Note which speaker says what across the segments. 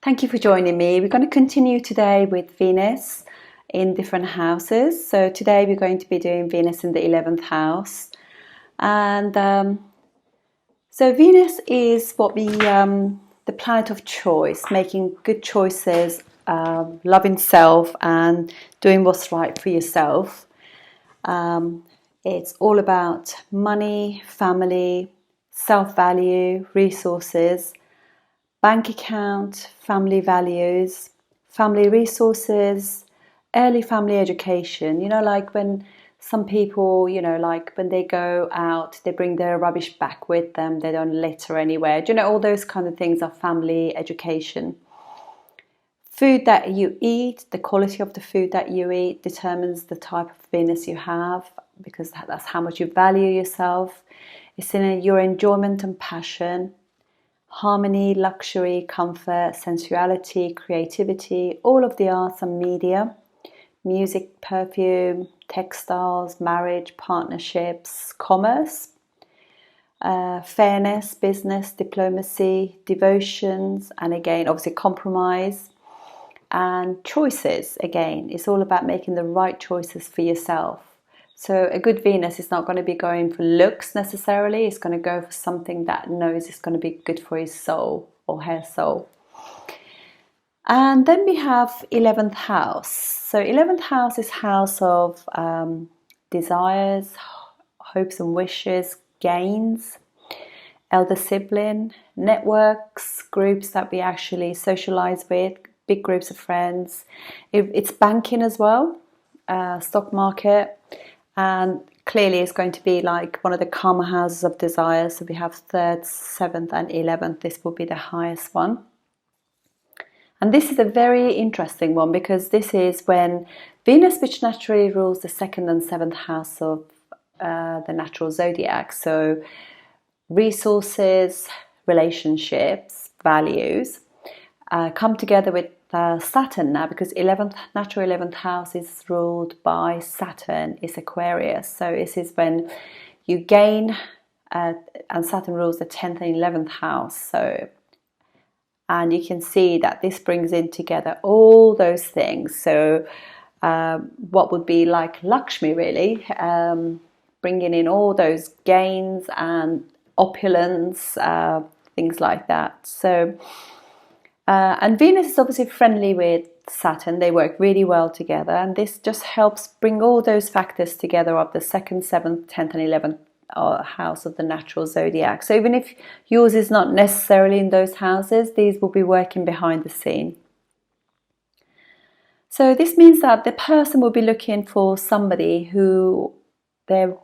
Speaker 1: Thank you for joining me. We're going to continue today with Venus in different houses. So today we're going to be doing Venus in the 11th house. And so Venus is what the planet of choice, making good choices, loving self and doing what's right for yourself. It's all about money, family, self-value, resources, bank account, family values, family resources, early family education. Like when some people, like when they go out, they bring their rubbish back with them, they don't litter anywhere. All those kind of things are family education. Food that you eat, the quality of the food that you eat determines the type of Venus you have, because that's how much you value yourself. It's in your enjoyment and passion. Harmony, luxury, comfort, sensuality, creativity, all of the arts and media, music, perfume, textiles, marriage, partnerships, commerce, fairness, business, diplomacy, devotions, and again, obviously compromise, and choices. Again, it's all about making the right choices for yourself. So a good Venus is not going to be going for looks necessarily. It's going to go for something that knows it's going to be good for his soul or her soul. And then we have 11th house. So 11th house is house of desires, hopes and wishes, gains, elder sibling, networks, groups that we actually socialize with, big groups of friends. It's banking as well, stock market. And clearly it's going to be like one of the karma houses of desire. So we have 3rd, 7th and 11th. This will be the highest one. And this is a very interesting one because this is when Venus, which naturally rules the 2nd and 7th house of the natural zodiac. So resources, relationships, values come together with Saturn now, because natural 11th house is ruled by Saturn, is Aquarius. So this is when you gain, and Saturn rules the 10th and 11th house. And you can see that this brings in together all those things. So what would be like Lakshmi really, bringing in all those gains and opulence, things like that. So and Venus is obviously friendly with Saturn. They work really well together, and this just helps bring all those factors together of the 2nd, 7th, 10th and 11th house of the natural zodiac. So even if yours is not necessarily in those houses, these will be working behind the scene. So this means that the person will be looking for somebody who they're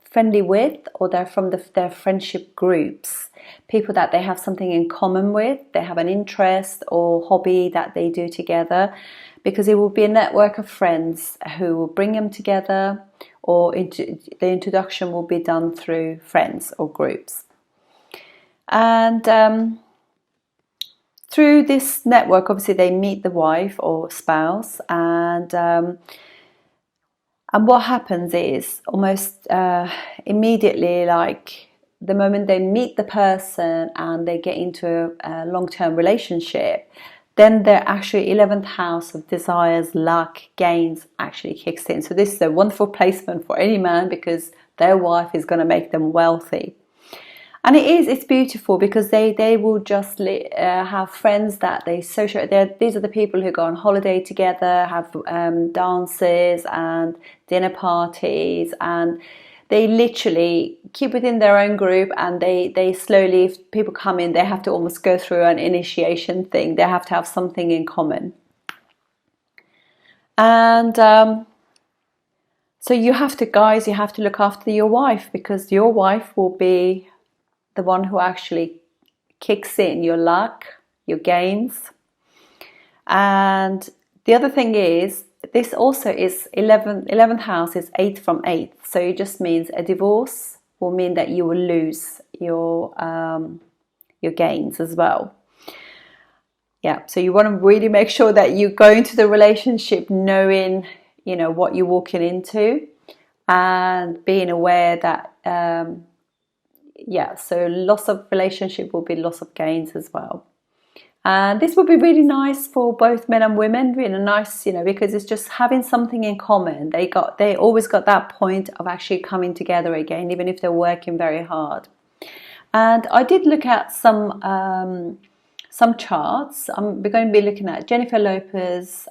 Speaker 1: friendly with, or they're from their friendship groups, people that they have something in common with, they have an interest or hobby that they do together, because it will be a network of friends who will bring them together, or the introduction will be done through friends or groups. And through this network, obviously they meet the wife or spouse, and what happens is almost immediately, like the moment they meet the person and they get into a long-term relationship, then their actually 11th house of desires, luck, gains actually kicks in. So this is a wonderful placement for any man, because their wife is going to make them wealthy. And it's beautiful, because they will just have friends that they associate. These are the people who go on holiday together, have dances and dinner parties, and they literally keep within their own group, and they slowly, if people come in, they have to almost go through an initiation thing. They have to have something in common. And so you have to look after your wife, because your wife will be the one who actually kicks in your luck, your gains. And the other thing is, this also is 11th house is 8th from 8th. So it just means a divorce will mean that you will lose your gains as well. Yeah, so you want to really make sure that you go into the relationship knowing, what you're walking into, and being aware that so loss of relationship will be loss of gains as well. And this would be really nice for both men and women, really nice, you know, because it's just having something in common. They always got that point of actually coming together again, even if they're working very hard. And I did look at some charts. We're going to be looking at Jennifer Lopez,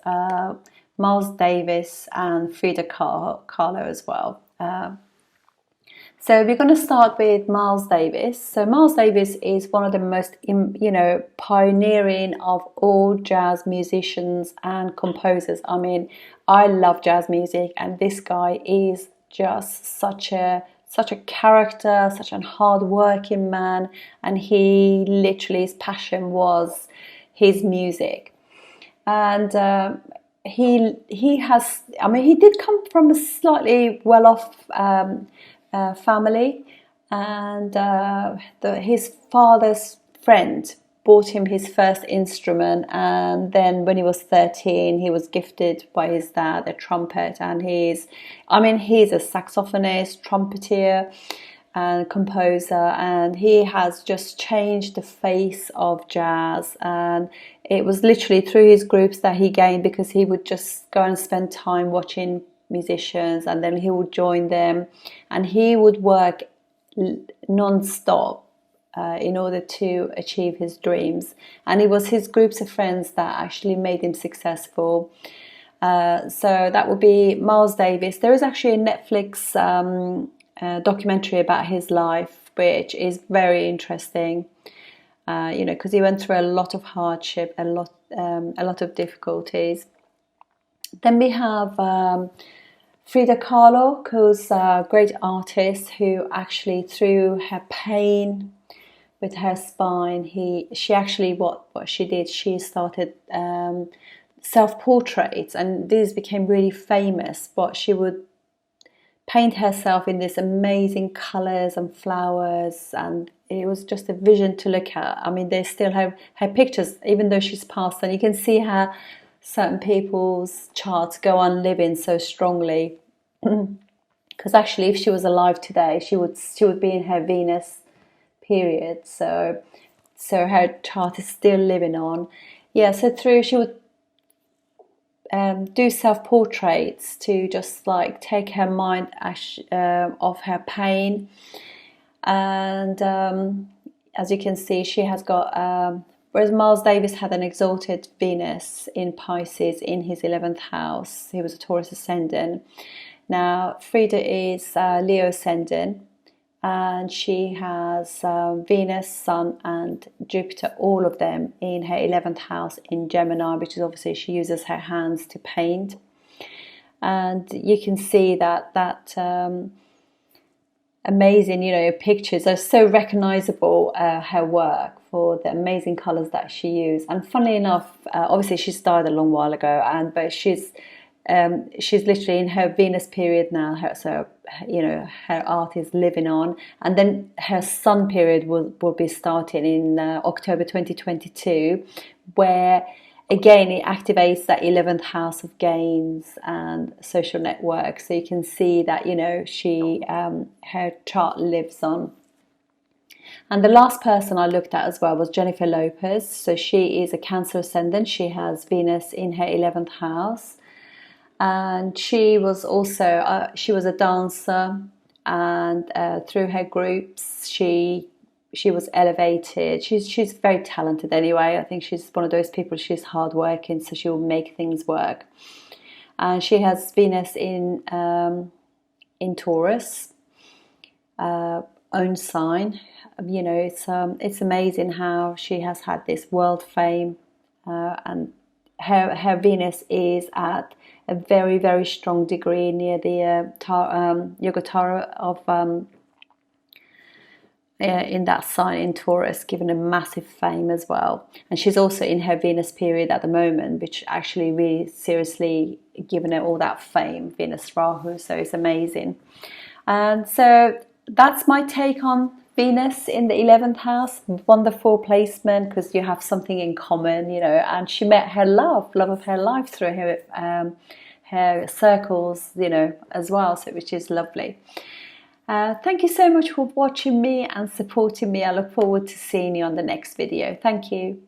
Speaker 1: Miles Davis, and Frida Kahlo as well. So we're going to start with Miles Davis. So Miles Davis is one of the most, you know, pioneering of all jazz musicians and composers. I mean, I love jazz music, and this guy is just such a character, such a hard-working man, and he literally, his passion was his music. And he has, I mean, he did come from a slightly well-off family, and his father's friend bought him his first instrument, and then when he was 13 he was gifted by his dad a trumpet, and he's a saxophonist, trumpeter and composer, and he has just changed the face of jazz. And it was literally through his groups that he gained, because he would just go and spend time watching musicians, and then he would join them, and he would work non-stop in order to achieve his dreams. And it was his groups of friends that actually made him successful. So that would be Miles Davis. There is actually a Netflix documentary about his life, which is very interesting. You know, because he went through a lot of hardship, a lot of difficulties. Then we have Frida Kahlo, who's a great artist who actually, through her pain with her spine, she actually, what she did, she started self-portraits, and these became really famous. But she would paint herself in these amazing colours and flowers, and it was just a vision to look at. I mean, they still have her pictures, even though she's passed, and you can see how certain people's charts go on living so strongly. Because actually, if she was alive today, she would be in her Venus period, so her chart is still living on. Yeah, so she would do self-portraits to just like take her mind off her pain. And as you can see, she has got whereas Miles Davis had an exalted Venus in Pisces in his 11th house. He was a Taurus ascendant. Now Frida is Leo ascendant, and she has Venus, Sun and Jupiter, all of them in her 11th house in Gemini, which is obviously she uses her hands to paint. And you can see that amazing, you know, pictures are so recognizable, her work, for the amazing colors that she used. And funnily enough, obviously she's died a long while ago, but she's literally in her Venus period now, so you know, her art is living on. And then her Sun period will be starting in October 2022, where again it activates that 11th house of gains and social networks. So you can see that, you know, she her chart lives on. And the last person I looked at as well was Jennifer Lopez. So she is a Cancer ascendant. She has Venus in her 11th house. And she was also she was a dancer, and through her groups she was elevated. She's very talented anyway. I think she's one of those people, she's hardworking, so she will make things work. And she has Venus in Taurus, own sign. You know, it's amazing how she has had this world fame, and her Venus is at a very, very strong degree near the Yogatara of in that sign in Taurus, given a massive fame as well. And she's also in her Venus period at the moment, which actually really seriously given her all that fame, Venus Rahu, so it's amazing. And so that's my take on Venus in the 11th house. Wonderful placement, because you have something in common, you know. And she met her love of her life through her circles, you know, as well, so which is lovely. Thank you so much for watching me and supporting me. I look forward to seeing you on the next video. Thank you.